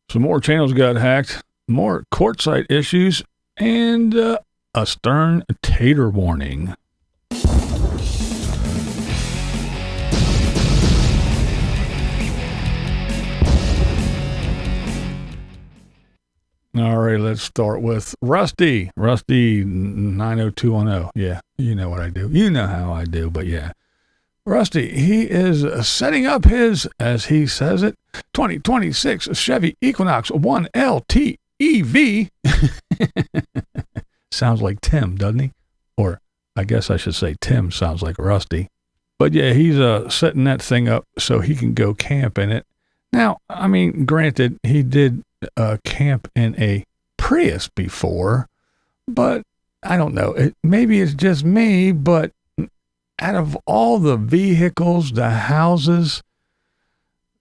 Some more channels got hacked, more Quartzsite issues, and a stern Tater warning. All right, let's start with Rusty 90210. Yeah, you know what I do. You know how I do, but yeah. Rusty, he is setting up his, as he says it, 2026 Chevy Equinox 1LT EV. Sounds like Tim, doesn't he? Or I guess I should say Tim sounds like Rusty. But yeah, he's setting that thing up so he can go camp in it. Now, I mean, granted, he did camp in a Prius before, but I don't know. Maybe it's just me, but out of all the vehicles, the houses,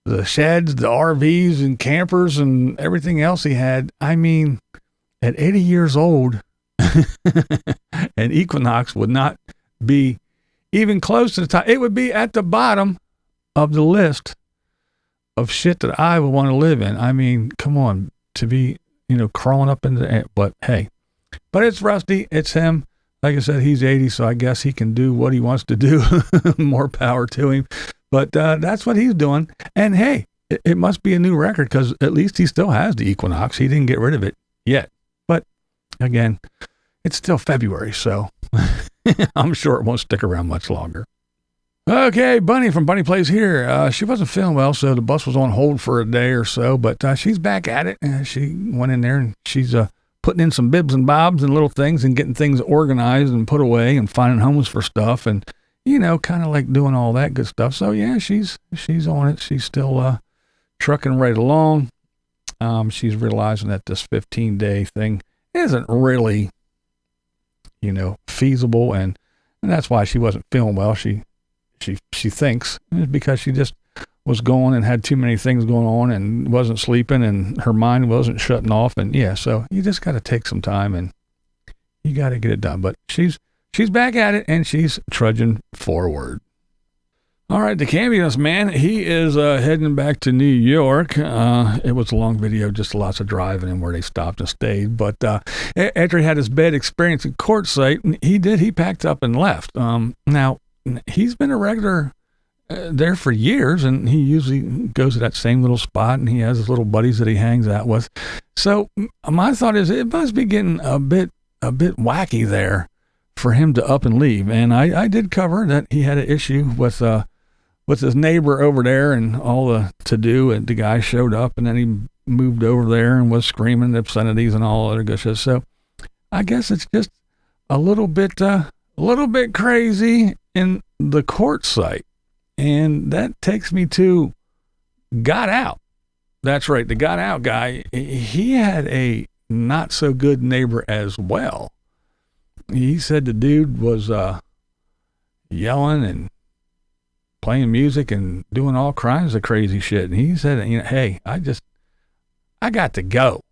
the sheds, the RVs and campers and everything else he had, I mean, at 80 years old, an Equinox would not be even close to the top. It would be at the bottom of the list of shit that I would want to live in. I mean, come on, to be, crawling up into the air. But hey, but it's Rusty. It's him. Like I said, he's 80, so I guess he can do what he wants to do. More power to him. But that's what he's doing. And hey, it must be a new record because at least he still has the Equinox. He didn't get rid of it yet. But again, it's still February, so I'm sure it won't stick around much longer. Okay, Bunny from BunnyPlaysHere. She wasn't feeling well, so the bus was on hold for a day or so, but she's back at it. She went in there and she's putting in some bibs and bobs and little things and getting things organized and put away and finding homes for stuff and, kind of like doing all that good stuff. So, yeah, she's on it. She's still trucking right along. She's realizing that this 15-day thing isn't really, feasible, and that's why she wasn't feeling well. She thinks it's because she just was going and had too many things going on and wasn't sleeping and her mind wasn't shutting off. And yeah, so you just got to take some time and you got to get it done. But she's back at it and she's trudging forward. All right, the Campulance Man, he is heading back to New York. It was a long video, just lots of driving and where they stopped and stayed. But after he had his bad experience in Quartzsite, he packed up and left. Now, he's been a regular there for years, and he usually goes to that same little spot, and he has his little buddies that he hangs out with. So my thought is it must be getting a bit wacky there for him to up and leave. And I did cover that he had an issue with his neighbor over there and all the to-do, and the guy showed up, and then he moved over there and was screaming obscenities and all other good shit. So I guess it's just a little bit crazy in the Quartzsite. And that takes me to Got Out. That's right, the Got Out guy. He had a not so good neighbor as well. He said the dude was yelling and playing music and doing all kinds of crazy shit. And he said, hey, I got to go.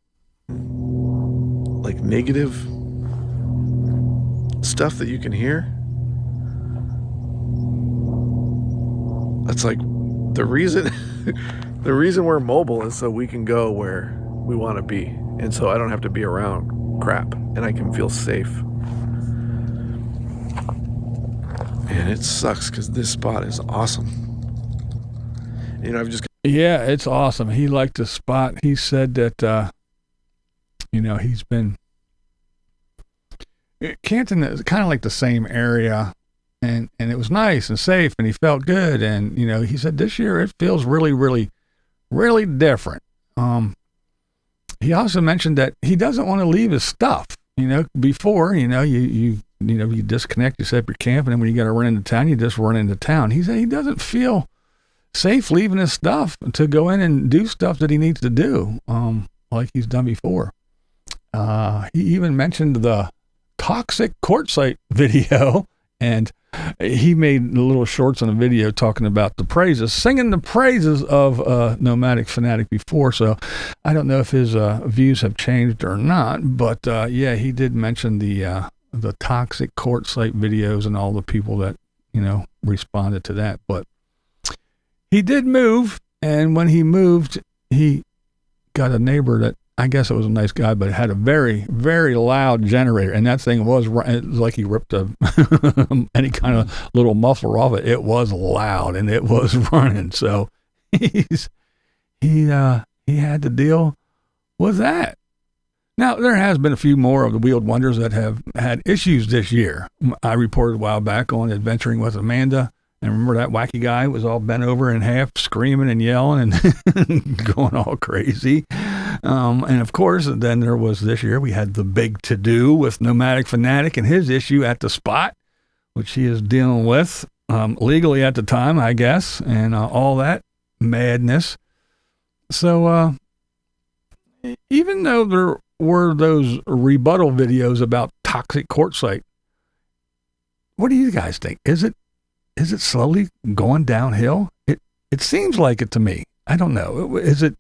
Like negative stuff that you can hear. That's like the reason we're mobile is so we can go where we want to be. And so I don't have to be around crap and I can feel safe. And it sucks because this spot is awesome. Yeah, it's awesome. He liked the spot. He said that, he's been, Canton is kind of like the same area. And it was nice and safe, and he felt good. And, he said this year it feels really, really, really different. He also mentioned that he doesn't want to leave his stuff. Before, you disconnect, you set up your camp, and then when you got to run into town, you just run into town. He said he doesn't feel safe leaving his stuff to go in and do stuff that he needs to do, like he's done before. He even mentioned the toxic Quartzsite video, and he made little shorts on a video talking about singing the praises of Nomadic Fanatic before. So I don't know if his views have changed or not, but yeah, he did mention the toxic Quartzsite videos and all the people that, responded to that. But he did move, and when he moved, he got a neighbor that, I guess it was a nice guy, but it had a very, very loud generator, and that thing was like he ripped any kind of little muffler off it. It was loud, and it was running. So he had to deal with that. Now, there has been a few more of the Wheeled Wonders that have had issues this year. I reported a while back on Adventuring with Amanda. And remember that wacky guy was all bent over in half, screaming and yelling and going all crazy. And of course, then there was this year, we had the big to-do with Nomadic Fanatic and his issue at the spot, which he is dealing with legally at the time, I guess, and all that madness. So even though there were those rebuttal videos about toxic Quartzsite, what do you guys think? Is it slowly going downhill? It seems like it to me. I don't know. Is it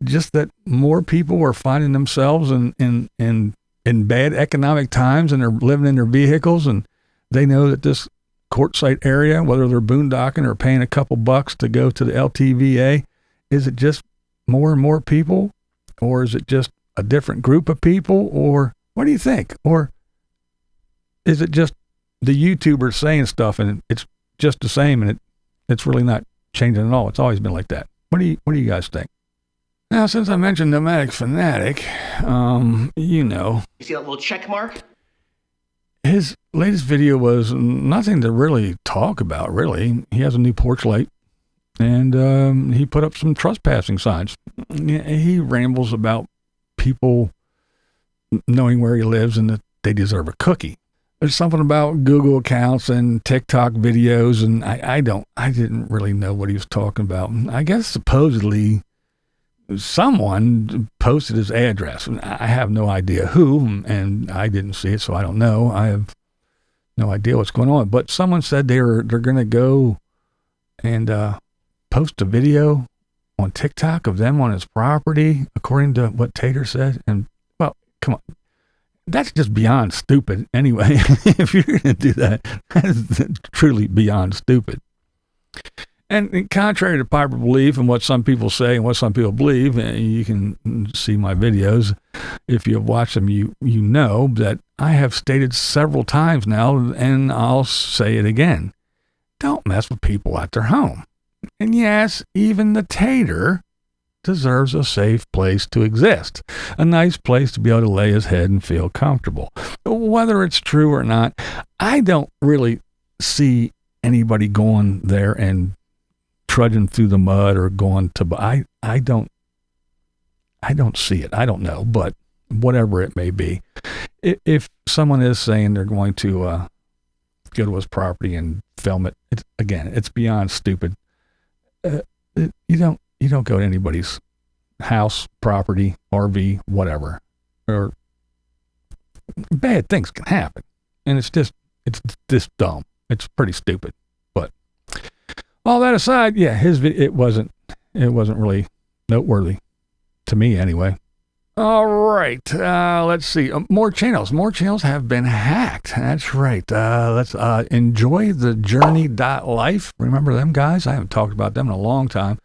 just that more people are finding themselves in bad economic times and they're living in their vehicles and they know that this Quartzsite area, whether they're boondocking or paying a couple bucks to go to the LTVA, is it just more and more people, or is it just a different group of people, or what do you think? Or is it just the YouTubers saying stuff and it's just the same and it's really not changing at all? It's always been like that. What do you guys think? Now, since I mentioned Nomadic Fanatic, you see that little check mark? His latest video was nothing to really talk about, really. He has a new porch light, and he put up some trespassing signs. He rambles about people knowing where he lives and that they deserve a cookie. There's something about Google accounts and TikTok videos, and I didn't really know what he was talking about. I guess supposedly someone posted his address, and I have no idea who, and I didn't see it, so I don't know. I have no idea what's going on. But someone said they're going to go and post a video on TikTok of them on his property, according to what Tater said. And well, come on. That's just beyond stupid anyway. If you're going to do that, that's truly beyond stupid. And contrary to popular belief and what some people say and what some people believe, you can see my videos. If you've watched them, you know that I have stated several times now, and I'll say it again. Don't mess with people at their home. And yes, even the Tater deserves a safe place to exist, a nice place to be able to lay his head and feel comfortable. Whether it's true or not, I don't really see anybody going there and trudging through the mud or going to, I don't see it. I don't know, but whatever it may be, if someone is saying they're going to go to his property and film it, it's beyond stupid. You don't go to anybody's house, property, RV, whatever, or bad things can happen. And it's this dumb. It's pretty stupid. But all that aside, yeah, it wasn't really noteworthy to me anyway. All right, let's see. More channels have been hacked. That's right. Let's enjoy the journey.life. Remember them guys? I haven't talked about them in a long time.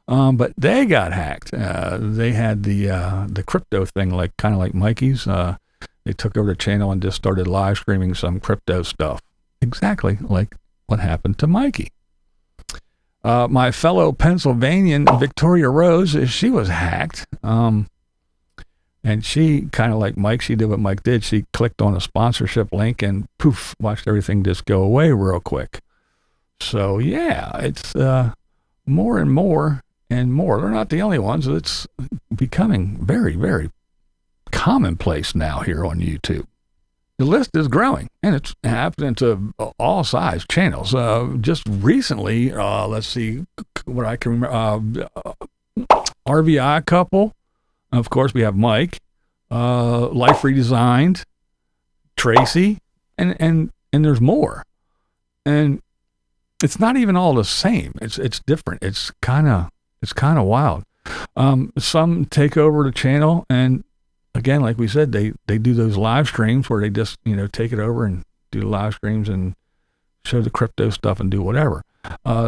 But they got hacked. They had the crypto thing, kind of like Mikey's. They took over the channel and just started live streaming some crypto stuff. Exactly like what happened to Mikey. My fellow Pennsylvanian Victoria Rose, she was hacked. And she, kind of like Mike, she did what Mike did. She clicked on a sponsorship link and poof, watched everything just go away real quick. So yeah, it's more and more and more. They're not the only ones. It's becoming very, very commonplace now here on YouTube. The list is growing, and it's happening to all size channels. Just recently, let's see what I can remember. RVI couple. Of course, we have Mike, Life Redesigned, Tracy, and there's more. And it's not even all the same. It's different. It's kind of wild. Some take over the channel, and again, like we said, they do those live streams where they just take it over and do the live streams and show the crypto stuff and do whatever.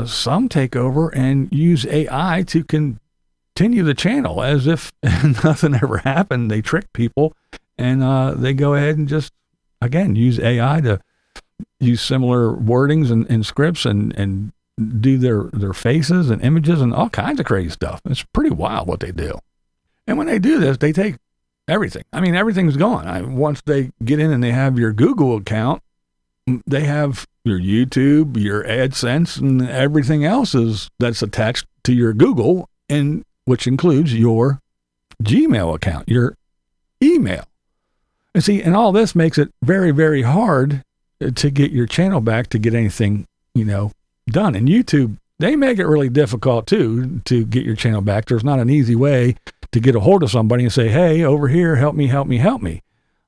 Some take over and use AI to continue the channel as if nothing ever happened. They trick people, and they go ahead and just, again, use AI to use similar wordings and scripts and do their faces and images and all kinds of crazy stuff. It's pretty wild what they do. And when they do this, they take everything. I mean, everything's gone. Once they get in and they have your Google account, they have your YouTube, your AdSense, and everything else that's attached to your Google, and which includes your Gmail account, your email. And see, and all this makes it very, very hard to get your channel back, to get anything, done. And YouTube, they make it really difficult too to get your channel back. There's not an easy way to get a hold of somebody and say, hey, over here, help me.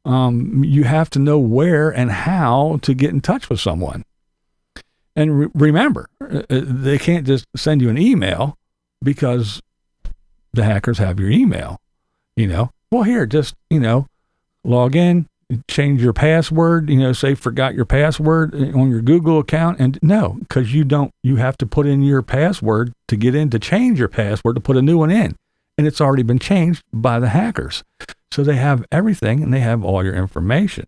You have to know where and how to get in touch with someone. And remember, they can't just send you an email, because the hackers have your email. Well, here, just, log in, change your password, say forgot your password on your Google account. And no, because you have to put in your password to get in, to change your password, to put a new one in. And it's already been changed by the hackers. So they have everything, and they have all your information.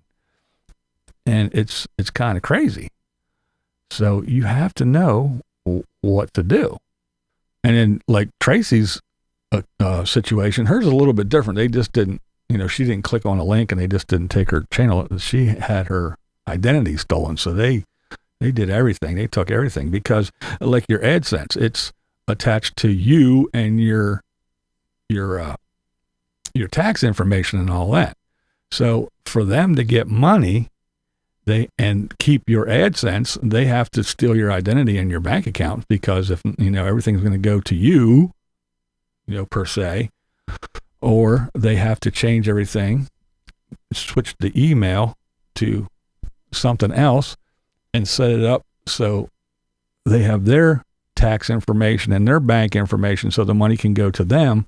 And it's kind of crazy. So you have to know what to do. And then, like Tracy's situation, hers is a little bit different. They just didn't, she didn't click on a link, and they just didn't take her channel. She had her identity stolen. So they did everything. They took everything, because like your AdSense, it's attached to you and your tax information and all that. So for them to get money, and keep your AdSense, they have to steal your identity and your bank account, because if, everything's going to go to you, per se, or they have to change everything, switch the email to something else and set it up so they have their tax information and their bank information, so the money can go to them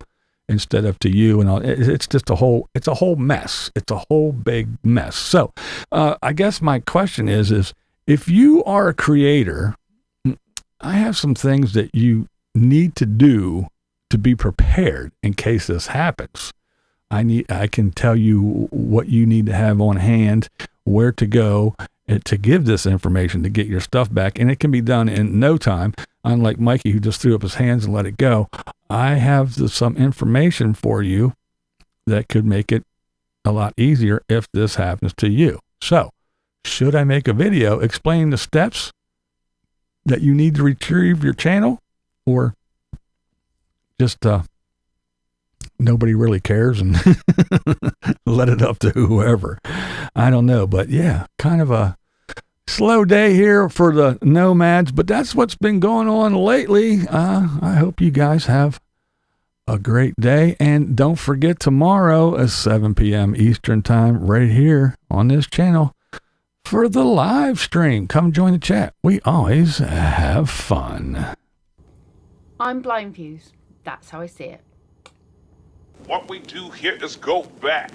instead of to you. And all. It's just a whole mess. It's a whole big mess. So I guess my question is if you are a creator, I have some things that you need to do to be prepared in case this happens. I can tell you what you need to have on hand, where to go to give this information to get your stuff back. And it can be done in no time. Unlike Mikey, who just threw up his hands and let it go, I have some information for you that could make it a lot easier if this happens to you. So, should I make a video explaining the steps that you need to retrieve your channel, or just nobody really cares and let it up to whoever? I don't know, but yeah, kind of a slow day here for the nomads, but that's what's been going on lately. I hope you guys have a great day, and don't forget, tomorrow at 7 p.m. Eastern time, right here on this channel, for the live stream. Come join the chat. We always have fun. I'm BlindViews. That's how I see it. What we do here is go back.